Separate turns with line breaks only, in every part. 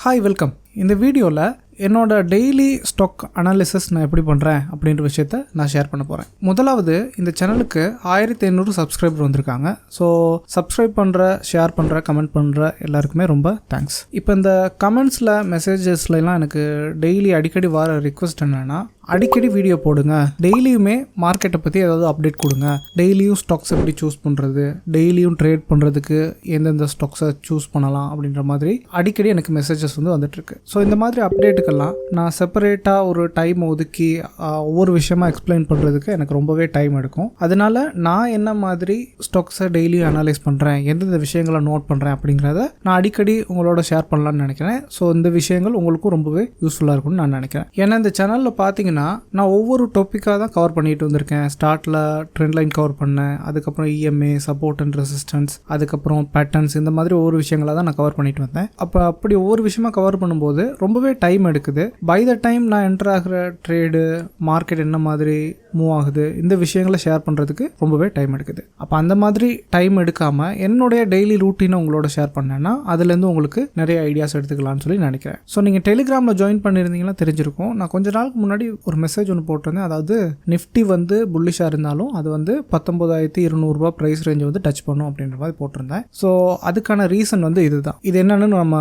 Hi welcome. இந்த வீடியோவில் என்னோட டெய்லி ஸ்டாக் அனாலிசிஸ் நான் எப்படி பண்ணுறேன் அப்படின்ற விஷயத்த நான் ஷேர் பண்ண போகிறேன். முதலாவது, இந்த சேனலுக்கு 1500 சப்ஸ்கிரைபர் வந்திருக்காங்க. ஸோ சப்ஸ்கிரைப் பண்ணுற, ஷேர் பண்ணுற, கமெண்ட் பண்ணுற எல்லாருக்குமே ரொம்ப தேங்க்ஸ். இப்போ இந்த கமெண்ட்ஸில் மெசேஜஸ்லாம் எனக்கு டெய்லி அடிக்கடி வர ரிக்வெஸ்ட் என்னென்னா, அடிக்கடி வீடியோ போடுங்க, டெய்லியுமே மார்க்கெட்டை பற்றி ஏதாவது அப்டேட் கொடுங்க, டெய்லியும் ஸ்டாக்ஸ் எப்படி சூஸ் பண்ணுறது, டெய்லியும் ட்ரேட் பண்ணுறதுக்கு எந்தெந்த ஸ்டாக்ஸை சூஸ் பண்ணலாம் அப்படின்ற மாதிரி அடிக்கடி எனக்கு மெசேஜஸ் வந்து வந்துட்டுருக்கு. ஸோ இந்த மாதிரி அப்டேட்டுக்கெல்லாம் நான் செப்பரேட்டாக ஒரு டைம் ஒதுக்கி ஒவ்வொரு விஷயமா எக்ஸ்பிளைன் பண்ணுறதுக்கு எனக்கு ரொம்பவே டைம் எடுக்கும். அதனால நான் என்ன மாதிரி ஸ்டாக்ஸை டெய்லியும் அனலைஸ் பண்ணுறேன், எந்தெந்த விஷயங்களை நோட் பண்ணுறேன் அப்படிங்கிறத நான் அடிக்கடி உங்களோட ஷேர் பண்ணலான்னு நினைக்கிறேன். ஸோ இந்த விஷயங்கள் உங்களுக்கும் ரொம்பவே யூஸ்ஃபுல்லாக இருக்கும்னு நான் நினைக்கிறேன். ஏன்னா இந்த சேனலில் பார்த்தீங்கன்னா நான் ஒவ்வொரு டாப்பிக்காக தான் கவர் பண்ணிட்டு வந்திருக்கேன். ஸ்டார்ட்ல ட்ரெண்ட் லைன் கவர் பண்ணேன், அதுக்கப்புறம் இஎம்ஏ, சப்போர்ட் அண்ட் ரெசிஸ்டன்ஸ், அதுக்கப்புறம் பேட்டர்ன்ஸ், இந்த மாதிரி ஒவ்வொரு விஷயங்களை தான் நான் கவர் பண்ணிட்டு வந்தேன். அப்படி ஒவ்வொரு விஷயமா கவர் பண்ணும்போது ரொம்பவே டைம் எடுக்குது. பை த டைம் நான் என்டர் ஆகிற ட்ரேடு, மார்க்கெட் என்ன மாதிரி மூவ் ஆகுது, இந்த விஷயங்களை ஷேர் பண்ணுறதுக்கு ரொம்பவே டைம் எடுக்குது. அப்போ அந்த மாதிரி டைம் எடுக்காமல் என்னுடைய டெய்லி ரூட்டீனை உங்களோட ஷேர் பண்ணேன்னா அதுலேருந்து உங்களுக்கு நிறைய ஐடியாஸ் எடுத்துக்கலாம்னு சொல்லி நினைக்கிறேன். ஸோ நீங்கள் டெலிகிராமில் ஜாயின் பண்ணியிருந்தீங்கன்னா தெரிஞ்சிருக்கும். நான் கொஞ்ச நாளுக்கு முன்னாடி ஒரு மெசேஜ் ஒன்று போட்டிருந்தேன். அதாவது நிஃப்டி வந்து புல்லிஷாக இருந்தாலும் அது வந்து 19,200 ப்ரைஸ் ரேஞ்ச் வந்து டச் பண்ணும் அப்படின்ற மாதிரி போட்டிருந்தேன். ஸோ அதுக்கான ரீசன் வந்து இதுதான். இது என்னன்னு நம்ம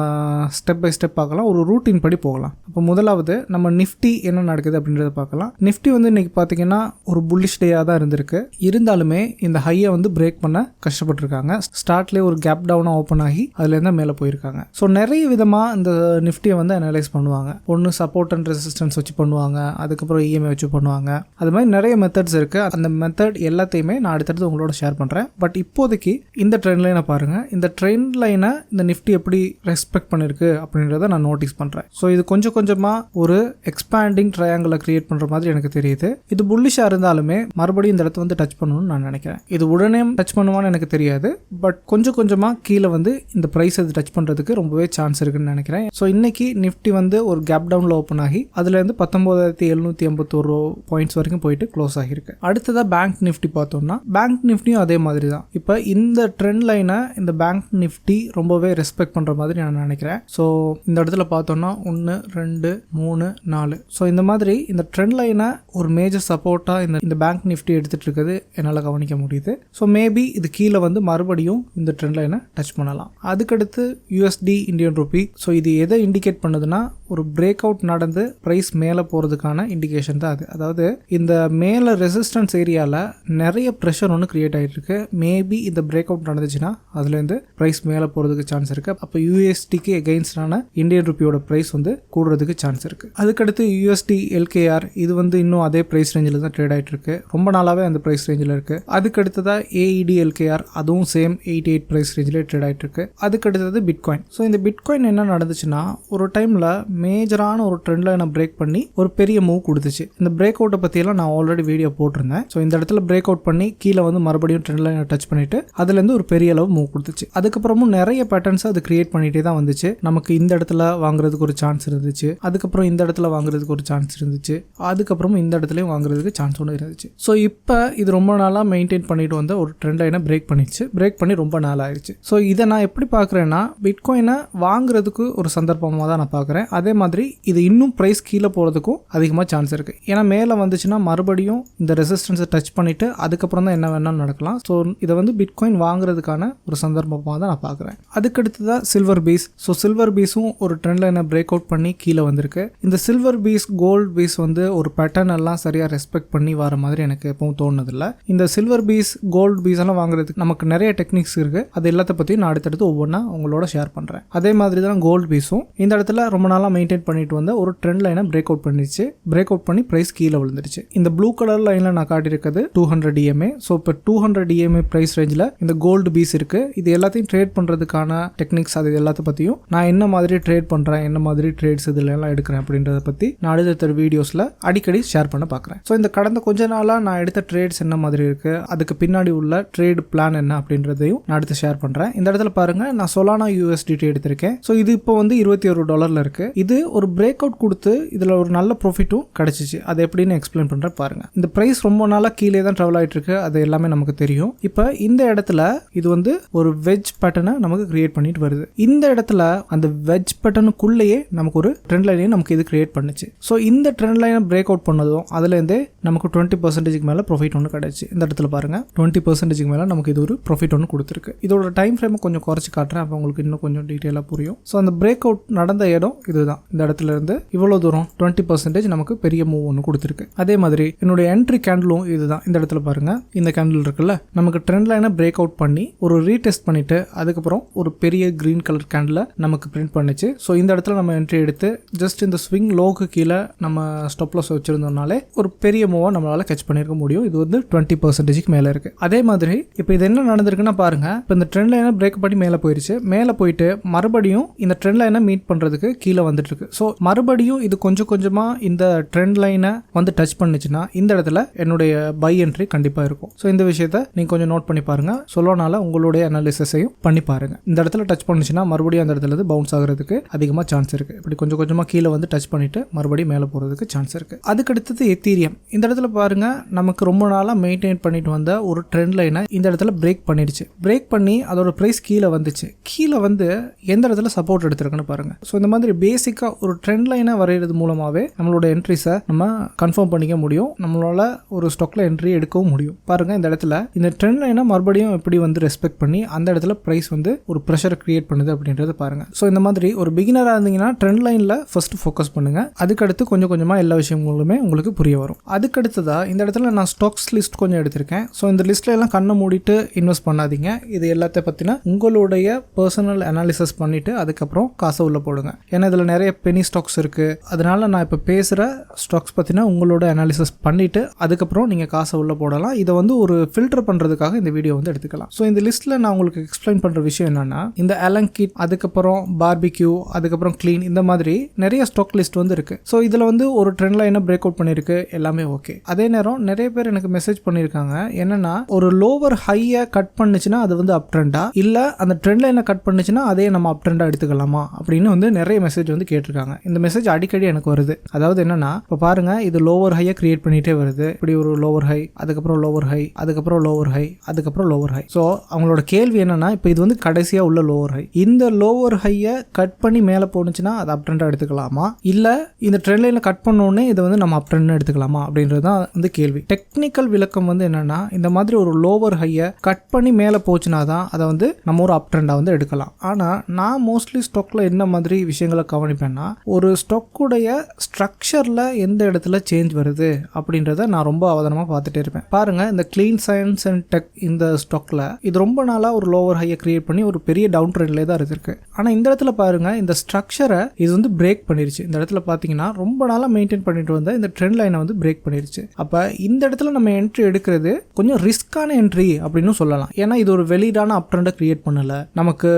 ஸ்டெப் பை ஸ்டெப் பார்க்கலாம், ஒரு ரூட்டின் படி போகலாம். அப்போ முதலாவது நம்ம நிஃப்டி என்ன நடக்குது அப்படின்றத பார்க்கலாம். நிஃப்டி வந்து இன்னைக்கு பார்த்தீங்கன்னா ஒரு புல்லிஷ் டேயாக தான் இருந்திருக்கு. இருந்தாலுமே இந்த ஹையை வந்து பிரேக் பண்ண கஷ்டப்பட்டிருக்காங்க. ஸ்டார்ட்லேயே ஒரு கேப் டவுனாக ஓப்பன் ஆகி அதுலேருந்து மேலே போயிருக்காங்க. ஸோ நிறைய விதமாக இந்த நிஃப்டியை வந்து அனலைஸ் பண்ணுவாங்க. ஒன்று சப்போர்ட் அண்ட் ரெசிஸ்டன்ஸ் வச்சு பண்ணுவாங்க, அதுக்கப்புறம் இஎம்ஐ வச்சு பண்ணுவாங்க. அது மாதிரி நிறைய மெத்தட்ஸ் இருக்கு. அந்த மெத்தட் எல்லாத்தையுமே நான் அடுத்தடுத்து உங்களோட ஷேர் பண்றேன். பட் இப்போதைக்கு இந்த ட்ரெண்ட் லைனை பாருங்க. இந்த ட்ரெண்ட் லைனை இந்த நிஃப்டி எப்படி ரெஸ்பெக்ட் பண்ணிருக்கு அப்படின்றத நான் நோட்டீஸ் பண்றேன். ஸோ இது கொஞ்சம் கொஞ்சமா ஒரு எக்ஸ்பேண்டிங் ட்ரையாங்கிளை கிரியேட் பண்ற மாதிரி எனக்கு தெரியுது. இது புல்லிஷா இருந்தாலுமே மறுபடியும் இந்த இடத்த வந்து டச் பண்ணணும்னு நான் நினைக்கிறேன். இது உடனே டச் பண்ணுவான்னு எனக்கு தெரியாது. பட் கொஞ்சம் கொஞ்சமா கீழே வந்து இந்த பிரைஸ் அது டச் பண்றதுக்கு ரொம்பவே சான்ஸ் இருக்குன்னு நினைக்கிறேன். ஸோ இன்னைக்கு நிஃப்டி வந்து ஒரு கேப் டவுன்ல ஓப்பன் ஆகி அதுல இருந்து 19,751 பாயிண்ட்ஸ் வரைக்கும் போயிட்டு க்ளோஸ் ஆகிருக்கு. அடுத்ததா பேங்க் நிஃப்டி பார்த்தோம்னா, பேங்க் நிஃப்டியும் அதே மாதிரி தான். இப்போ இந்த ட்ரெண்ட் லைனை இந்த பேங்க் நிஃப்டி ரொம்பவே ரெஸ்பெக்ட் பண்ற மாதிரி நான் நினைக்கிறேன். ஸோ இந்த இடத்துல பார்த்தோம்னா 1, 2, 3, 4. ஸோ இந்த மாதிரி இந்த ட்ரெண்ட் லைனை ஒரு மேஜர் சப்போர்ட்டா இந்த பேங்க் நிஃப்டி எடுத்துட்டு இருக்குது என்னால் கவனிக்க முடியுது. ஸோ மேபி இது கீழே வந்து மறுபடியும் இந்த ட்ரெண்ட் லைனை டச் பண்ணலாம். அதுக்கடுத்து யூஎஸ்டி, இந்தியன் ரூபி. ஸோ இது எதை இண்டிகேட் பண்ணுதுன்னா, ஒரு பிரேக் அவுட் நடந்து பிரைஸ் மேலே போகிறதுக்கான இண்டிகேஷன் தான் அது. அதாவது இந்த மேலே ரெசிஸ்டன்ஸ் ஏரியாவில் நிறைய ப்ரெஷர் ஒன்று கிரியேட் ஆகிட்டு இருக்கு. மேபி இந்த பிரேக் அவுட் நடந்துச்சுன்னா அதுலேருந்து ப்ரைஸ் மேலே போகிறதுக்கு சான்ஸ் இருக்கு. அப்போ யூஎஸ்டிக்கு எகெயின்ஸ்டான இந்தியன் ருப்பியோட ப்ரைஸ் வந்து கூடுறதுக்கு சான்ஸ் இருக்கு. அதுக்கடுத்து யூஎஸ்டி எல்கேஆர், இது வந்து இன்னும் அதே ப்ரைஸ் ரேஞ்சில் தான் ட்ரேட் ஆகிட்டு இருக்கு. ரொம்ப நாளாகவே அந்த ப்ரைஸ் ரேஞ்சில் இருக்கு. அதுக்கடுத்ததான் ஏஇடி எல்கேஆர், அதுவும் சேம் 88 ப்ரைஸ் ரேஞ்சில் ட்ரேட் ஆகிட்டு இருக்கு. அதுக்கடுத்தது பிட்காயின். ஸோ இந்த பிட்காயின் என்ன நடந்துச்சுன்னா, ஒரு டைமில் மேஜரான ஒரு ட்ரெண்ட் லைனை பிரேக் பண்ணி ஒரு பெரிய மூவ் கொடுத்துச்சு. இந்த பிரேக் அவுட்டை பற்றியெல்லாம் நான் ஆல்ரெடி வீடியோ போட்டிருந்தேன். ஸோ இந்த இடத்துல பிரேக் அவுட் பண்ணி கீழே வந்து மறுபடியும் ட்ரெண்ட் லைனை டச் பண்ணிட்டு அதுலேருந்து ஒரு பெரிய அளவு மூவ் கொடுத்துச்சு. அதுக்கப்புறமும் நிறைய பேட்டர்ன்ஸ் அது கிரியேட் பண்ணிட்டே தான் வந்துச்சு. நமக்கு இந்த இடத்துல வாங்குறதுக்கு ஒரு சான்ஸ் இருந்துச்சு, அதுக்கப்புறம் இந்த இடத்துல வாங்குறதுக்கு ஒரு சான்ஸ் இருந்துச்சு, அதுக்கப்புறம் இந்த இடத்துலையும் வாங்குறதுக்கு சான்ஸ் ஒன்று இருந்துச்சு. ஸோ இப்போ இது ரொம்ப நாளாக மெயின்டைன் பண்ணிட்டு வந்த ஒரு ட்ரெண்ட் லைனை பிரேக் பண்ணிச்சு. பிரேக் பண்ணி ரொம்ப நாள் ஆயிடுச்சு. ஸோ இதை நான் எப்படி பார்க்குறேன்னா, பிட்காயினை வாங்குறதுக்கு ஒரு சந்தர்ப்பமாக தான் நான் பார்க்குறேன். அதே மாதிரி இது இன்னும் பிரைஸ் கீழே போகிறதுக்கும் அதிகமாக சான்ஸ் இருக்கு. ஏன்னா மேலே வந்துச்சுன்னா மறுபடியும் இந்த ரெசிஸ்டன்ஸை டச் பண்ணிட்டு அதுக்கப்புறம் தான் என்ன வேணாலும் நடக்கலாம். ஸோ இதை வந்து பிட்காயின் வாங்குறதுக்கான ஒரு சந்தர்ப்பமாக தான் நான் பார்க்குறேன். அதுக்கடுத்ததான் சில்வர் பீஸ். ஸோ சில்வர் பீஸும் ஒரு ட்ரெண்ட் லைனை பிரேக் அவுட் பண்ணி கீழே வந்திருக்கு. இந்த சில்வர் பீஸ், கோல்டு பீஸ் வந்து ஒரு பேட்டர்ன் எல்லாம் சரியாக ரெஸ்பெக்ட் பண்ணி வர மாதிரி எனக்கு எப்பவும் தோணுதில்லை. இந்த சில்வர் பீஸ், கோல்டு பீஸ் எல்லாம் வாங்குறதுக்கு நமக்கு நிறைய டெக்னிக்ஸ் இருக்கு. அது எல்லாத்த பற்றி நான் அடுத்தடுத்து ஒவ்வொன்றா உங்களோட ஷேர் பண்ணுறேன். அதே மாதிரி தான் கோல்டு பீஸும் இந்த இடத்துல ரொம்ப நாளாக மெயின்டைன் பண்ணிட்டு வந்த ஒரு ட்ரெண்ட் லைனை பிரேக் அவுட் பண்ணிச்சு. பிரேக் அவுட் பண்ணி பிரைஸ் கீழே விழுந்துருச்சு. இந்த ப்ளூ கலர் லைன்ல நான் காட்டியிருக்கிறது 200 EMA. ஸோ இப்போ 200 EMA பிரைஸ் ரேஞ்சில் இந்த கோல்டு பீஸ் இருக்கு. இது எல்லாத்தையும் ட்ரேட் பண்றதுக்கான டெக்னிக்ஸ், அது எல்லாத்த பற்றியும் நான் என்ன மாதிரி ட்ரேட் பண்றேன், என்ன மாதிரி ட்ரேட்ஸ் இதுல எல்லாம் எடுக்கிறேன் அப்படின்றத பற்றி நான் அடுத்த வீடியோஸ்ல அடிக்கடி ஷேர் பண்ண பார்க்குறேன். ஸோ இந்த கடந்த கொஞ்ச நாளாக நான் எடுத்த ட்ரேட்ஸ் என்ன மாதிரி இருக்கு, அதுக்கு பின்னாடி உள்ள ட்ரேட் பிளான் என்ன அப்படின்றதையும் நான் அடுத்து ஷேர் பண்றேன். இந்த இடத்துல பாருங்க, நான் சொலானா USDT எடுத்திருக்கேன். ஸோ இது இப்போ வந்து $21 இருக்கு. இது ஒரு பிரேக் அவுட் கொடுத்து இதில் ஒரு நல்ல ப்ராஃபிட்டும் கிடச்சிச்சு. அது எப்படின்னு எக்ஸ்பிளைன் பண்ணுறேன் பாருங்கள். இந்த ப்ரைஸ் ரொம்ப நாளாக கீழே தான் ட்ராவல் ஆகிட்டு இருக்கு, அது எல்லாமே நமக்கு தெரியும். இப்போ இந்த இடத்துல இது வந்து ஒரு வெஜ் பேட்டர்னை நமக்கு கிரியேட் பண்ணிட்டு வருது. இந்த இடத்துல அந்த வெஜ் பேட்டர்னுக்குள்ளேயே நமக்கு ஒரு ட்ரெண்ட் லைனையும் நமக்கு இது கிரியேட் பண்ணுச்சு. ஸோ இந்த ட்ரெண்ட் லைனை பிரேக் அவுட் பண்ணதும் அதுலேருந்தே நமக்கு 20% மேலே ப்ராஃபிட் ஒன்று கிடச்சி. இந்த இடத்துல பாருங்கள் 20% மேலே நமக்கு இது ஒரு ப்ராஃபிட் ஒன்று கொடுத்துருக்கு. இதோட டைம் ஃப்ரேமை கொஞ்சம் குறைச்சி காட்டுறேன், அப்போ உங்களுக்கு இன்னும் கொஞ்சம் டீட்டெயிலாக புரியும். ஸோ அந்த பிரேக் அவுட் நடந்த இடம் இதுதான். இந்த இடத்துல இருந்து இவ்வளோ தூரம் 20% நமக்கு பெரிய மூவ் ஒன்று கொடுத்துருக்கு. அதே மாதிரி என்னுடைய என்ட்ரி கேண்டிலும் இதுதான். இந்த இடத்துல பாருங்க, இந்த கேண்டில் இருக்குல்ல, நமக்கு ட்ரெண்ட் லைனை பிரேக் அவுட் பண்ணி ஒரு ரீடெஸ்ட் பண்ணிட்டு அதுக்கப்புறம் ஒரு பெரிய கிரீன் கலர் கேண்டில் நமக்கு பிரிண்ட் பண்ணிச்சு. ஸோ இந்த இடத்துல நம்ம என்ட்ரி எடுத்து ஜஸ்ட் இந்த ஸ்விங் லோக்கு கீழே நம்ம ஸ்டாப் லாஸ் வச்சிருந்தோம்னாலே ஒரு பெரிய மூவா நம்மளால கேட்ச் பண்ணிருக்க முடியும். இது வந்து 20% மேல இருக்கு. அதே மாதிரி இப்போ இது என்ன நடந்திருக்குன்னா பாருங்க, இப்போ இந்த ட்ரெண்ட் லைனை பிரேக் பண்ணி மேலே போயிருச்சு. மேலே போயிட்டு மறுபடியும் இந்த ட்ரெண்ட் லைனை மீட் பண்றதுக்கு கீழே வந்துட்டு இருக்கு. ஸோ மறுபடியும் இது கொஞ்சம் கொஞ்சமா இந்த ட்ரெண்ட் லைனை வந்து டச் பண்ணுச்சுன்னா இந்த இடத்துல என்னுடைய பை என்ட்ரி கண்டிப்பா இருக்கும். ஸோ இந்த விஷயத்த நீங்க கொஞ்சம் நோட் பண்ணி பாருங்க. சொல்லனால உங்களுடைய அனாலிசிஸையும் பண்ணி பாருங்க. இந்த இடத்துல டச் பண்ணுச்சுன்னா மறுபடியும் அந்த இடத்துல இருந்து பவுன்ஸ் ஆகிறதுக்கு அதிகமாக சான்ஸ் இருக்கு. இப்படி கொஞ்சம் கொஞ்சமா கீழே வந்து டச் பண்ணிட்டு மறுபடியும் மேலே போறதுக்கு சான்ஸ் இருக்கு. அதுக்கு அடுத்தது எத்தீரியம். இந்த இடத்துல பாருங்க, நமக்கு ரொம்ப நாளா மெயின்டைன் பண்ணிட்டு வந்த ஒரு ட்ரெண்ட் லைனை இந்த இடத்துல பிரேக் பண்ணிடுச்சு. பிரேக் பண்ணி அதோட பிரைஸ் கீழே வந்துச்சு. கீழே வந்து எந்த இடத்துல சப்போர்ட் எடுத்திருக்குன்னு பாருங்க. ஸோ இந்த மாதிரி பேசிக்கா ஒரு ட்ரெண்ட் லைனை வரைகிறது மூலமாவே நம்மளோட என்ட்ரிஸை நம்ம கன்ஃபார்ம் பண்ணிக்க முடியும். நம்மளால ஒரு ஸ்டாக்ல என்ட்ரி எடுக்கவும் முடியும். பாருங்க, இந்த இடத்துல இந்த ட்ரெண்ட் லைனை மறுபடியும் எப்படி வந்து ரெஸ்பெக்ட் பண்ணி அந்த இடத்துல பிரைஸ் வந்து ஒரு ப்ரெஷர் கிரியேட் பண்ணுது அப்படின்றது பாருங்க. ஸோ இந்த மாதிரி ஒரு பிகினரா இருந்தீங்கன்னா ட்ரெண்ட் லைன்ல ஃபர்ஸ்ட் ஃபோக்கஸ் பண்ணுங்க. அதுக்கடுத்து கொஞ்சம் கொஞ்சமா எல்லா விஷயங்களுமே உங்களுக்கு புரிய வரும். அதுக்கடுத்ததா இந்த இடத்துல நான் ஸ்டாக்ஸ் லிஸ்ட் கொஞ்சம் எடுத்திருக்கேன். ஸோ இந்த லிஸ்ட்ல எல்லாம் கண்ணை மூடிட்டு இன்வெஸ்ட் பண்ணாதீங்க. இது எல்லாத்த பத்தினா உங்களுடைய பர்சனல் அனாலிசிஸ் பண்ணிட்டு அதுக்கப்புறம் காசை உள்ள போடுங்க. ஏன்னா இதுல நிறைய பெனி ஸ்டாக்ஸ் இருக்கு. அதனால நான் இப்ப பேசுற ஸ்டாக்ஸ் பத்தினா உங்களோட அனாலிசிஸ் பண்ணிட்டு அதுக்கப்புறம் நீங்க காசை உள்ள போடலாம். இதை வந்து ஒரு ஃபில்டர் பண்றதுக்காக இந்த வீடியோ வந்து எடுத்துக்கலாம். ஸோ இந்த லிஸ்ட்ல நான் உங்களுக்கு எக்ஸ்பிளைன் பண்ற விஷயம் என்னன்னா, இந்த அலங்கிட், அதுக்கப்புறம் பார்பிக்யூ, அதுக்கப்புறம் கிளீன், இந்த மாதிரி நிறைய ஸ்டாக் லிஸ்ட் வந்து இருக்கு. ஸோ இதுல வந்து ஒரு ட்ரெண்ட் லைனை பிரேக் அவுட் பண்ணிருக்கு, எல்லாமே ஓகே. அதே நேரம் நிறைய பேர் எனக்கு மெசேஜ் பண்ணிருக்காங்க, என்னன்னா ஒரு லோவர் ஹையை கட் பண்ணுச்சுன்னா அது வந்து அப் ட்ரெண்டா, இல்ல அந்த ட்ரெண்ட் லைனை கட் பண்ணுச்சுன்னா அதே நம்ம அப் ட்ரெண்டா எடுத்துக்கலாமா அப்படின்னு வந்து நிறைய மெசேஜ் வந்து கேட்டிருக்காங்க. இந்த மெசேஜ் அடிக்கடி எனக்கு வருது. அதாவது என்னன்னா, இப்போ பாருங்க, இது லோவர் ஹையை கிரியேட் பண்ணிட்டே வருது. இப்படி ஒரு லோவர் ஹை, அதுக்கப்புறம் லோவர் ஹை, அதுக்கப்புறம் லோவர் ஹை, அதுக்கப்புறம் லோவர் ஹை. ஸோ அவங்களோட கேள்வி என்னன்னா, இப்போ இது வந்து கடைசியா உள்ள லோவர் ஹை, இந்த லோவர் ஹையை கட் பண்ணி மேலே போனுச்சுன்னா அது அப் ட்ரெண்டா எடுத்துக்கலாமா, இல்ல இந்த ட்ரெண்ட் லைனை கட் பண்ணோடனே இதை வந்து நம்ம அப் ட்ரெண்ட் எடுத்துக்கலாமா அப்படின்றது தான் வந்து கேள்வி. டெக்னிக்கல் விளக்கம் வந்து என்னன்னா, இந்த மாதிரி ஒரு லோவர் ஹையை கட் பண்ணி மேலே போச்சுன்னா தான் அதை வந்து நம்ம ஒரு அப் ட்ரெண்டா வந்து எடுக்கலாம். ஆனா நான் மோஸ்ட்லி ஸ்டாக்ல என்ன மாதிரி விஷயங்களை கவனிப்பேன்னா, ஒரு ஸ்டாக்குடைய ஸ்ட்ரக்சர்ல எந்த இடத்துல சேஞ்ச் வருது அப்படின்றத நான் ரொம்ப அவதானமா பார்த்துட்டே இருப்பேன். பாருங்க, இந்த கிளீன் சயின்ஸ் அண்ட் டெக் இந்த ஸ்டாக்ல இது ரொம்ப நாளா ஒரு லோவர் ஹையை கிரியேட் பண்ணி ஒரு பெரிய டவுன் ட்ரெண்ட்லேயே தான் இருக்கு. ஆனா இந்த இடத்துல பாருங்க, இந்த ஸ்ட்ரக்சரை இது வந்து பிரேக் பண்ணிருச்சு. இந்த இடத்துல பாத்தீங்கன்னா ரொம்ப நாளா மெயின்டைன் பண்ணிட்டு வந்த இந்த ட்ரெண்ட் லைனை வந்து பிரேக் பண்ணிருச்சு. அப்ப இந்த இடத்துல நம்ம என்ட்ரி எடுக்கிறது கொஞ்சம் ரிஸ்கான என்ட்ரி அப்படின்னு சொல்லலாம். ஏன்னா இது ஒரு வெளியிடான அப் ட்ரெண்டை கிரியேட் பண்ணல, நமக்கு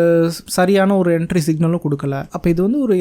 சரியான ஒரு என்ட்ரி சிக்னலும் கொடுக்கல. அப்ப இது வந்து ஒரு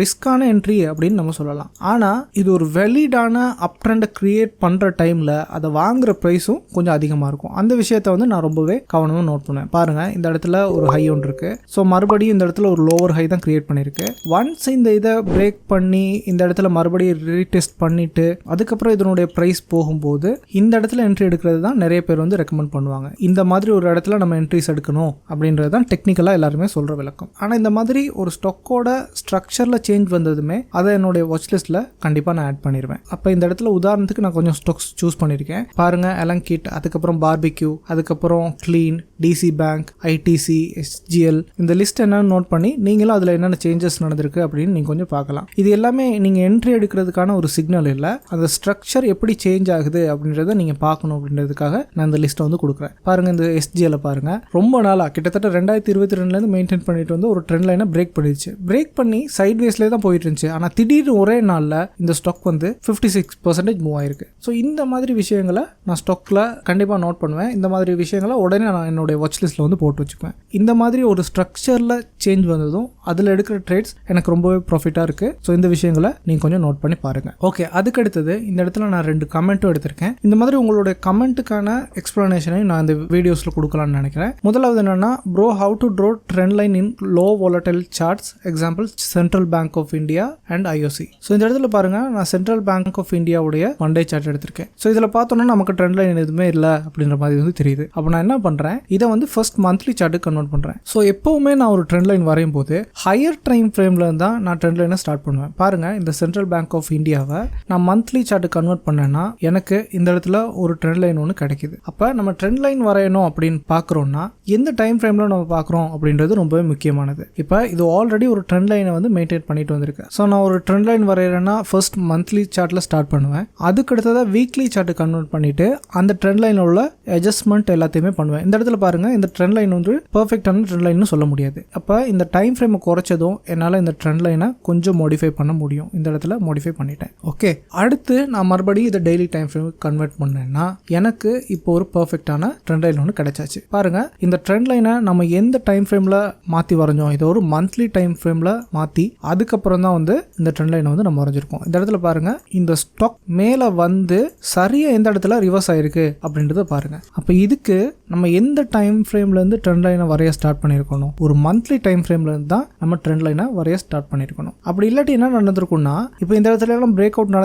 ரிஸ்கான என்ட்ரி அப்படின்னு நம்ம சொல்லலாம். ஆனா இது ஒரு வெளியிடான அப் ட்ரெண்டை கிரியேட் பண்ற டைம்ல அதை வாங்குற பிரைஸும் கொஞ்சம் அதிகமா இருக்கும். அந்த விஷயத்தை வந்து நான் ரொம்பவே கவனமா நோட் பண்ணுவேன். பாருங்க, இந்த இடத்துல ஒரு ஹை ஒன்று இருக்கு. ஸோ மறுபடியும் இந்த இடத்துல ஒரு லோவர் ஹை தான் கிரியேட் பண்ணிருக்கு. ஒன்ஸ் இந்த இதை பிரேக் பண்ணி இந்த இடத்துல மறுபடியும் ரீடெஸ்ட் பண்ணிட்டு அதுக்கப்புறம் இதனுடைய பிரைஸ் போகும்போது இந்த இடத்துல என்ட்ரி எடுக்கிறது தான் நிறைய பேர் வந்து ரெக்கமெண்ட் பண்ணுவாங்க. இந்த மாதிரி ஒரு இடத்துல நம்ம என்ட்ரிஸ் எடுக்கணும் அப்படின்றது தான் டெக்னிக்கலா எல்லாருமே சொல்ற விளக்கம். ஆனா இந்த மாதிரி ஒரு ஸ்டாக்கோட ஸ்ட்ரக்சர்ல சேஞ்ச் வந்ததுமே அதை என்னுடைய வாட்ச் லிஸ்ட்ல கண்டிப்பா நான் ஆட் பண்ணிடுவேன். அப்ப இந்த இடத்துல உதாரணத்துக்கு நான் கொஞ்சம் ஸ்டாக்ஸ் சூஸ் பண்ணிருக்கேன். பாருங்க, அலங்கிட், அதுக்கப்புறம் பார்பிக்யூ, அதுக்கப்புறம் clean, DC bank, ITC, SGL, இந்த லிஸ்ட் என்னன்னு நோட் பண்ணி நீங்களும் அதுல என்னென்ன சேஞ்சஸ் நடந்திருக்கு அப்படின்னு நீங்க கொஞ்சம் பார்க்கலாம். இது எல்லாமே நீங்க என்ட்ரி எடுக்கிறதுக்கான ஒரு சிக்னல் இல்ல, அந்த ஸ்ட்ரக்சர் எப்படி சேஞ்ச் ஆகுது அப்படின்றத நீங்க பார்க்கணும் அப்படின்றதுக்காக நான் இந்த லிஸ்ட்டை வந்து கொடுக்குறேன். பாருங்க, இந்த எஸ்ஜிஎல் பாருங்க, ரொம்ப நாளா கிட்டத்தட்ட 2022 இருந்து மெயின்டைன் பண்ணிட்டு வந்து ஒரு ட்ரெண்ட் லைனை பிரேக் பண்ணிடுச்சு. பிரேக் பண்ணி சைட் வேஸ்லேயே தான் போயிட்டு இருந்துச்சு. ஆனா திடீர்னு ஒரே நாள்ல இந்த ஸ்டாக் வந்து 56% மூவ் ஆயிருக்கு. ஸோ இந்த மாதிரி விஷயங்களை நான் ஸ்டாக்ல கண்டிப்பா நோட் பண்ணுவேன். இந்த மாதிரி விஷயங்களை உடனே நான் என்னுடைய வாட்ச் லிஸ்ட்ல வந்து போட்டு வச்சுப்பேன். இந்த மாதிரி ஒரு ஸ்ட்ரக்சர்ல சேஞ்ச் வந்ததும் அதில் எடுக்கிற ட்ரேட்ஸ் எனக்கு ரொம்பவே ப்ராஃபிட்டாக இருக்குது. ஸோ இந்த விஷயங்களை நீங்கள் கொஞ்சம் நோட் பண்ணி பாருங்கள். ஓகே, அதுக்கு அடுத்தது இந்த இடத்துல நான் 2 கமெண்ட்டும் எடுத்திருக்கேன். இந்த மாதிரி உங்களுடைய கமெண்ட்டுக்கான எக்ஸ்பிளனேஷனையும் நான் இந்த வீடியோஸில் கொடுக்கலாம்னு நினைக்கிறேன். முதலாவது என்னன்னா, bro how to draw trend line in low volatile charts, example Central Bank of India and IOC. So இந்த இடத்துல பாருங்க, நான் சென்ட்ரல் பேங்க் ஆஃப் இந்தியாவுடைய ஒன் டே சார்ட் எடுத்திருக்கேன். ஸோ இதில் பார்த்தோன்னா நமக்கு ட்ரெண்ட் லைன் எதுவுமே இல்லை அப்படின்ற மாதிரி வந்து தெரியுது. அப்போ நான் என்ன பண்ணுறேன், இதை வந்து ஃபர்ஸ்ட் மந்த்லி சார்ட்டு கன்வெர்ட் பண்ணுறேன். ஸோ எப்பவுமே நான் ஒரு ட்ரெண்ட் லைன் வரையும் போது ஹையர் டைம் ஃப்ரேம்ல தான் நான் ட்ரெண்ட் லைனை ஸ்டார்ட் பண்ணுவேன். பாருங்க, இந்த சென்ட்ரல் பேங்க் ஆஃப் இந்தியாவை நான் மந்த்லி சார்ட்டு கன்வெர்ட் பண்ணேன்னா எனக்கு இந்த இடத்துல ஒரு ட்ரெண்ட் லைன் ஒன்று கிடைக்குது. அப்போ நம்ம ட்ரெண்ட் லைன் வரையணும் அப்படின்னு பார்க்குறோம்னா எந்த டைம் ஃப்ரேம்ல நம்ம பார்க்குறோம் அப்படின்றது ரொம்பவே முக்கியமானது. இப்போ இது ஆல்ரெடி ஒரு ட்ரெண்ட் லைனை வந்து மெயின்டைன் பண்ணிட்டு வந்திருக்கு. ஸோ நான் ஒரு ட்ரெண்ட் லைன் வரைகிறேன்னா ஃபர்ஸ்ட் மந்த்லி சார்ட்டில் ஸ்டார்ட் பண்ணுவேன். அதுக்கு அடுத்ததாக வீக்லி சார்ட்டு கன்வெர்ட் பண்ணிட்டு அந்த ட்ரெண்ட் லைனில் உள்ள அட்ஜஸ்ட்மெண்ட் எல்லாத்தையுமே பண்ணுவேன். இந்த இடத்துல பாருங்க, இந்த ட்ரெண்ட் லைன் வந்து பெர்ஃபெக்டான ட்ரெண்ட் லைன் சொல்ல முடியாது. அப்போ இந்த டைம் ஃப்ரேமை குறைச்சதும் என்னால் இந்த ட்ரெண்ட் லைனை கொஞ்சம் மாடிஃபை பண்ண முடியும். இந்த இடத்துல மாடிஃபை பண்ணிட்டேன். ஓகே, அடுத்து நான் மறுபடியும் இதை டெய்லி டைம் ஃப்ரேம் கன்வெர்ட் பண்ணேன்னா எனக்கு இப்போ ஒரு பெர்ஃபெக்டான ட்ரெண்ட் லைன் ஒன்று கிடைச்சாச்சு. பாருங்க, இந்த ட்ரெண்ட் லைனை நம்ம எந்த டைம் ஃப்ரேம்ல மாற்றி வரைஞ்சோம், இதை ஒரு மந்த்லி டைம் ஃப்ரேம்ல மாற்றி அதுக்கப்புறம் தான் வந்து இந்த ட்ரெண்ட் லைனை வந்து நம்ம வரைஞ்சிருக்கோம். இந்த இடத்துல பாருங்க, இந்த ஸ்டாக் மேலே வந்து சரியா எந்த இடத்துல ரிவர்ஸ் ஆயிருக்கு அப்படின்றத பாருங்க. அப்போ இதுக்கு நம்ம எந்த டைம் ஃப்ரேம்ல இருந்து ட்ரெண்ட் லைனை வரைய ஸ்டார்ட் பண்ணியிருக்கணும், ஒரு மந்த்லி டைம் ஃப்ரேம்ல இருந்து தான் நம்ம ட்ரெண்ட் லைனை வரைய ஸ்டார்ட் பண்ணியிருக்கணும். அப்படி இல்லாட்டி என்ன நடந்திருக்கும்னா, இப்போ இந்த இடத்துல எல்லாம் பிரேக் அவுட்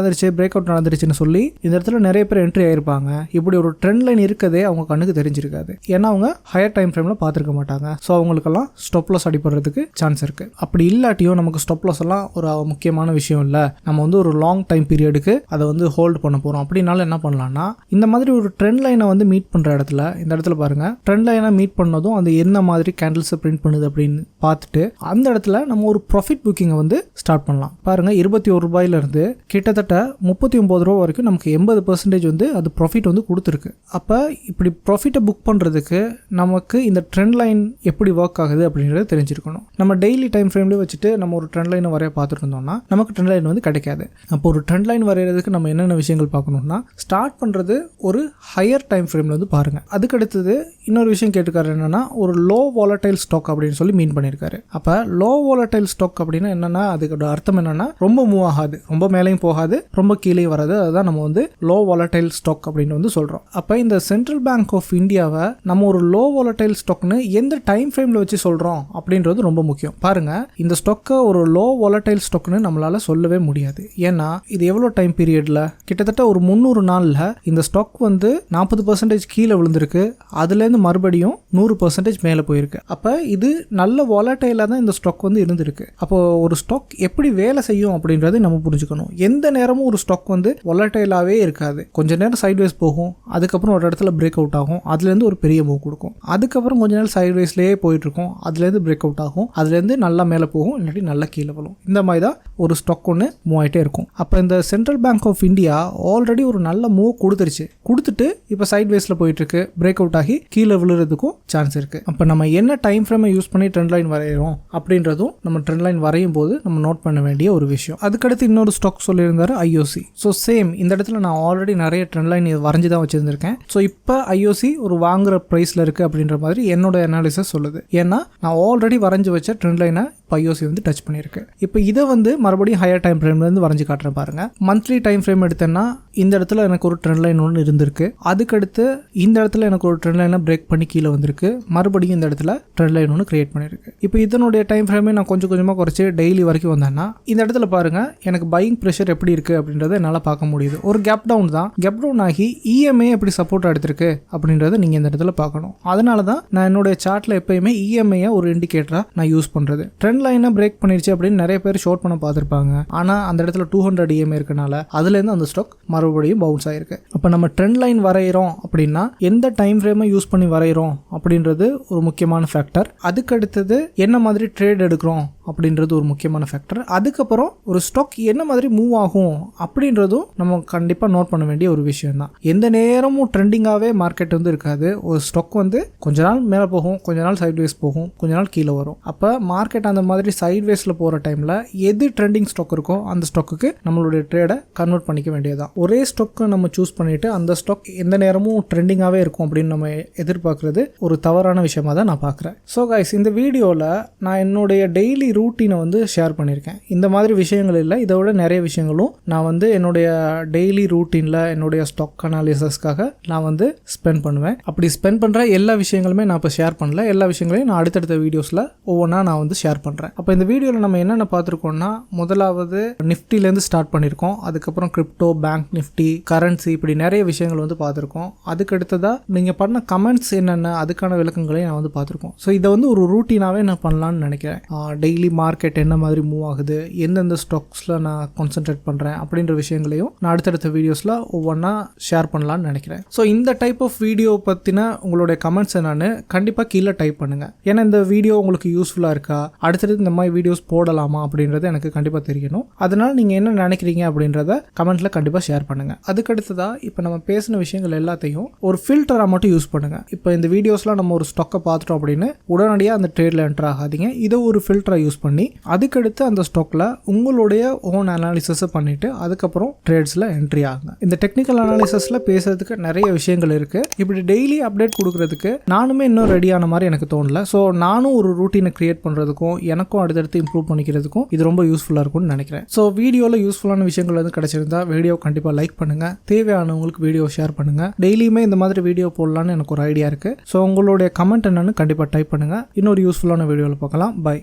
நடந்துருச்சுன்னு சொல்லி இந்த இடத்துல நிறைய பேர் என்ட்ரி ஆயிருப்பாங்க. இப்படி ஒரு ட்ரெண்ட் லைன் இருக்கதே அவங்க கண்ணுக்கு தெரிஞ்சிருக்காது. ஏன்னா அவங்க ஹையர் டைம் ஃப்ரேம்ல பார்த்துருக்க மாட்டாங்க. ஸோ அவங்களுக்கெல்லாம் ஸ்டாப் லாஸ் அடிப்படுறதுக்கு சான்ஸ் இருக்கு. அப்படி இல்லாட்டியும் நமக்கு ஸ்டாப் லாஸ் எல்லாம் ஒரு முக்கியமான விஷயம் இல்லை, நம்ம வந்து ஒரு லாங் டைம் பீரியடுக்கு அதை வந்து ஹோல்ட் பண்ண போறோம். அப்படின்னாலும் என்ன பண்ணலாம்னா, இந்த மாதிரி ஒரு ட்ரெண்ட் லைனை வந்து மீட் பண்ற இடத்துல இந்த இடத்துல பாருங்க, ட்ரெண்ட் லைனை மீட் பண்ணதும் அது என்ன மாதிரி கேண்டில்ஸ் பிரிண்ட் பண்ணுது அப்படின்னு பார்த்துட்டு அந்த இடத்துல நம்ம ஒரு ப்ராஃபிட் புக்கிங்கை வந்து ஸ்டார்ட் பண்ணலாம். பாருங்க, 21 ரூபாயில இருந்து கிட்டத்தட்ட 39 ரூபா வரைக்கும் நமக்கு 80% வந்து அது ப்ராஃபிட் வந்து கொடுத்துருக்கு. அப்போ இப்படி ப்ராஃபிட்டை புக் பண்ணுறதுக்கு நமக்கு இந்த ட்ரெண்ட் லைன் எப்படி ஒர்க் ஆகுது அப்படின்றத தெரிஞ்சிருக்கணும். நம்ம டெய்லி டைம் ஃப்ரேம்லேயே வச்சுட்டு நம்ம ஒரு ட்ரெண்ட் லைனை வரைய பார்த்துட்டு இருந்தோம்னா நமக்கு ட்ரெண்ட் லைன் வந்து கிடைக்காது. அப்போ ஒரு ட்ரெண்ட் லைன் வரைகிறதுக்கு நம்ம என்னென்ன விஷயங்கள் பார்க்கணும்னா, ஸ்டார்ட் பண்ணுறது ஒரு ஹையர் டைம் ஃப்ரேமில் வந்து பாருங்க. அதுக்கு அடுத்தது இன்னொரு விஷயம் கேட்டுக்காரு, என்னன்னா ஒரு லோ வாலடைல் ஸ்டாக் அப்படின்னு சொல்லி மீன் பண்ணியிருக்காரு. அப்போ லோ வாலடைல் ஸ்டாக் அப்படின்னா என்னன்னா, அதுக்கு அர்த்தம் என்னன்னா ரொம்ப மூவ் ஆகாது, ரொம்ப மேலேயும் போகாது, ரொம்ப கீழே வராது. அதுதான் நம்ம வந்து லோ வாலடைல் ஸ்டாக் அப்படின்னு வந்து சொல்றோம். அப்போ இந்த சென்ட்ரல் பேங்க் ஆஃப் இந்தியாவை நம்ம ஒரு லோ வாலடைல் ஸ்டாக்னு எந்த டைம் ஃப்ரேம்ல வச்சு சொல்றோம் அப்படின்றது ரொம்ப முக்கியம். பாருங்க, இந்த ஸ்டாக்கை ஒரு லோ வாலடைல் ஸ்டாக்னு நம்மளால சொல்லவே முடியாது. ஏன்னா இது எவ்வளோ டைம் பீரியட்ல, கிட்டத்தட்ட ஒரு 300 நாள்ல இந்த ஸ்டாக் வந்து 40% கீழே விழுந்திருக்கு. அதுலேருந்து மறுபடியும் 100% மேலே போயிருக்கு. அப்போ இது நல்ல வாலடைலாக தான் இந்த ஸ்டாக் வந்து இருந்திருக்கு. அப்போ ஒரு ஸ்டாக் எப்படி வேலை செய்யும் அப்படின்றத நம்ம புரிஞ்சுக்கணும். எந்த நேரமும் ஒரு ஸ்டாக் வந்து வாலடைலாகவே இருக்காது. கொஞ்ச நேரம் சைட்வேஸ் போகும், அதுக்கப்புறம் ஒரு இடத்துல பிரேக் அவுட் ஆகும், அதுலேருந்து ஒரு பெரிய மூவ் கொடுக்கும், அதுக்கப்புறம் கொஞ்ச நேரம் சைட்வேஸ்லேயே போயிட்டு இருக்கும், அதுலேருந்து பிரேக் அவுட் ஆகும், அதுலேருந்து நல்லா மேலே போகும், இல்லாட்டி நல்லா கீழே விழும். இந்த மாதிரி தான் ஒரு ஸ்டாக் ஒன்று மூவ் ஆகிட்டே இருக்கும். அப்போ இந்த Central Bank of India already ஒரு நல்ல மூவ் கொடுத்துட்டு இப்போ சைட்வேஸில் போயிட்டு இருக்கு, பிரேக் அவுட் ஆகி கீழே விழுறதுக்கும் சான்ஸ் இருக்கு. அப்போ நம்ம என்ன டைம் ஃப்ரேமை யூஸ் பண்ணி ட்ரெண்ட் லைன் வரைகிறோம் அப்படின்றதும் நம்ம ட்ரெண்ட் லைன் வரையும் போது நம்ம நோட் பண்ண வேண்டிய ஒரு விஷயம். அதுக்கடுத்து இன்னொரு ஸ்டாக் சொல்லியிருந்தாரு, ஐஓசி. ஸோ சேம் இந்த இடத்துல நான் ஆல்ரெடி நிறைய ட்ரெண்ட் லைன் வரைஞ்சி தான் வச்சிருந்திருக்கேன். ஸோ இப்போ ஐஓசி ஒரு வாங்குற ப்ரைஸில் இருக்கு அப்படின்ற மாதிரி என்னோட அனாலிசிஸ் சொல்லுது. ஏன்னா நான் ஆல்ரெடி வரைஞ்சி வச்ச ட்ரெண்ட் லைனை இப்போ ஐஓசி வந்து டச் பண்ணியிருக்கு. இப்போ இதை வந்து மறுபடியும் ஹையர் டைம் ஃப்ரேம்லேருந்து வரைஞ்சி காட்டுறேன் பாருங்க. மந்த்லி டைம் ஃப்ரேம் எடுத்தேன்னா இந்த இடத்துல எனக்கு ஒரு ட்ரெண்ட் லைன் ஒன்று இருந்திருக்கு. அதுக்கடுத்து இந்த இடத்துல எனக்கு ஒரு ட்ரெண்ட் லைனை பிரேக் பண்ணி கீழே வந்திருக்கு. மறுபடியும் இந்த இடத்துல ட்ரெண்ட் லைன் ஒன்று கிரியேட் பண்ணியிருக்கு. இப்போ இதனுடைய டைம் ஃப்ரேமே நான் கொஞ்சம் கொஞ்சமாக குறைச்சி டெய்லி வரைக்கும் வந்தேன்னா இந்த இடத்துல பாருங்க, எனக்கு பையிங் ப்ரெஷர் எப்படி இருக்கு அப்படின்றத என்னால் பார்க்க முடியுது. ஒரு கேப் டவுன் தான், கேப் டவுன் ஆகி இஎம்ஐ எப்படி சப்போர்ட் எடுத்திருக்கு அப்படின்றத நீங்கள் இந்த இடத்துல பார்க்கணும். அதனால தான் நான் என்னுடைய சார்ட்டில் எப்பயுமே இஎம்ஐயை ஒரு இண்டிகேட்டராக நான் யூஸ் பண்ணுறது. ட்ரெண்ட் லைனை பிரேக் பண்ணிருச்சு அப்படின்னு நிறைய பேர் ஷார்ட் பண்ண பார்த்துருப்பாங்க. ஆனால் அந்த இடத்துல 200 இஎம்ஐ இருக்கனால அதுலேருந்து அந்த ஸ்டாக் மறுபடியும் பவுன்ஸ் ஆயிருக்கு. அப்போ நம்ம ட்ரெண்ட் லைன் வரைகிறோம் அப்படின்னா எந்த டைம் ஃப்ரேமை யூஸ் பண்ணி வரைகிறோம் அப்படின்றது ஒரு முக்கியமான ஃபேக்டர். அதுக்கு அடுத்தது என்ன மாதிரி ட்ரேட் எடுக்கிறோம் அப்படின்றது ஒரு முக்கியமான ஃபேக்டர். அதுக்கப்புறம் ஒரு ஸ்டாக் என்ன மாதிரி மூவ் ஆகும் அப்படின்றதும் நம்ம கண்டிப்பாக நோட் பண்ண வேண்டிய ஒரு விஷயம் தான். எந்த நேரமும் ட்ரெண்டிங்காகவே மார்க்கெட் வந்து இருக்காது. ஒரு ஸ்டாக் வந்து கொஞ்ச நாள் மேலே போகும், கொஞ்ச நாள் சைட்வேஸ் போகும், கொஞ்ச நாள் கீழே வரும். அப்போ மார்க்கெட் அந்த மாதிரி சைட்வேஸில் போகிற டைமில் எது ட்ரெண்டிங் ஸ்டாக் இருக்கோ அந்த ஸ்டாக்குக்கு நம்மளுடைய ட்ரேடை கன்வெர்ட் பண்ணிக்க வேண்டியதுதான். ஒரே ஸ்டாக்கை நம்ம சூஸ் பண்ணிட்டு அந்த ஸ்டாக் எந்த நேரமும் ட்ரெண்டிங்காகவே இருக்கும் அப்படின்னு நம்ம எதிர்பார்க்கறது ஒரு தவறான விஷயமா தான் நான் பார்க்குறேன். ஸோ கைஸ், இந்த வீடியோவில் நான் என்னுடைய டெய்லி ரூட்டீனை வந்து ஷேர் பண்ணியிருக்கேன். இந்த மாதிரி விஷயங்கள் இல்லை, இதை விட நிறைய விஷயங்களும் நான் வந்து என்னுடைய டெய்லி ரூட்டீனில் என்னுடைய ஸ்டாக் அனாலிசிஸ்க்காக நான் வந்து ஸ்பெண்ட் பண்ணுவேன். அப்படி ஸ்பெண்ட் பண்ணுற எல்லா விஷயங்களுமே நான் இப்போ ஷேர் பண்ணல. எல்லா விஷயங்களையும் நான் அடுத்தடுத்த வீடியோஸில் ஒவ்வொன்றா நான் வந்து ஷேர் பண்ணுறேன். அப்போ இந்த வீடியோவில் நம்ம என்னென்ன பார்த்துருக்கோம்னா, முதலாவது நிஃப்டிலேருந்து ஸ்டார்ட் பண்ணியிருக்கோம். அதுக்கப்புறம் கிரிப்டோ, பேங்க் நிஃப்டி, கரன்சி, இப்படி நிறைய விஷயங்கள் வந்து பார்த்துருக்கோம். அதுக்கு அடுத்ததாக நீங்கள் பண்ண கமெண்ட்ஸ் என்னென்ன, அதுக்கான விளக்கங்களையும் நான் வந்து பார்த்துருக்கோம். ஸோ இதை வந்து ஒரு ரூட்டீனாகவே நான் பண்ணலான்னு நினைக்கிறேன். டெய்லி மார்க்கெட் என்ன மாதிரி மூவ் ஆகுது, எந்தெந்த ஸ்டாக்ஸில் நான் கான்சென்ட்ரேட் பண்ணுறேன் அப்படின்ற விஷயங்களையும் நான் அடுத்தடுத்த வீடியோஸில் ஒவ்வொன்றா ஷேர் பண்ணலான்னு நினைக்கிறேன். ஸோ இந்த டைப் ஆஃப் வீடியோ பற்றின உங்களுடைய கமெண்ட்ஸ் என்னன்னு கண்டிப்பாக கீழே டைப் பண்ணுங்கள். ஏன்னா இந்த வீடியோ உங்களுக்கு யூஸ்ஃபுல்லாக இருக்கா, அடுத்தடுத்து இந்த மாதிரி வீடியோஸ் போடலாமா அப்படின்றது எனக்கு கண்டிப்பாக தெரியணும். அதனால் நீங்கள் என்ன நினைக்கிறீங்க அப்படின்றத கமெண்ட்டில் கண்டிப்பாக ஷேர் பண்ணுங்கள். அதுக்கடுத்ததாக இப்போ நம்ம பேசின விஷயங்கள் எல்லாத்தையும் ஒரு ஃபில்டராக மட்டும் யூஸ் பண்ணுங்கள். இப்போ இந்த வீடியோஸ்லாம் நம்ம ஒரு ஸ்டாக்கை பார்த்துட்டோம் அப்படின்னு உடனடியாக அந்த ட்ரேடில் என்டர் ஆகாதீங்க. இதை ஒரு ஃபில்டரை யூஸ் பண்ணி அதுக்கடுத்து அந்த ஸ்டாக்கில் உங்களுடைய ஓன் அனாலிசிஸை பண்ணிவிட்டு அதுக்கப்புறம் ட்ரேட்ஸில் என்ட்ரி ஆகுங்க. இந்த டெக்னிக்கல் அனாலிசிஸில் பேசுறதுக்கு நிறைய விஷயங்கள் இருக்குது. இப்படி டெய்லி அப்டேட் கொடுக்கறதுக்கு நானுமே இன்னும் ரெடியான மாதிரி எனக்கு தோணல. ஸோ நானும் ஒரு ரூட்டீனை கிரியேட் பண்ணுறதுக்கும் எனக்கும் அடுத்தடுத்து இம்ப்ரூவ் பண்ணிக்கிறதுக்கும் இது ரொம்ப யூஸ்ஃபுல்லாக இருக்கும்னு நினைக்கிறேன். ஸோ வீடியோவில் யூஸ்ஃபுல்லான விஷயங்கள் வந்து கிடைச்சிருந்தா வீடியோ கண்டிப்பாக லைக் பண்ணுங்கள். தேவையானவங்களுக்கு வீடியோ ஷேர் பண்ணுங்கள். டெய்லியுமே இந்த மாதிரி வீடியோ போடலான்னு எனக்கு ஒரு ஐடியா இருக்குது. ஸோ உங்களுடைய கமெண்ட் என்னன்னு கண்டிப்பாக டைப் பண்ணுங்கள். இன்னொரு யூஸ்ஃபுல்லான வீடியோவில் பார்க்கலாம். பை.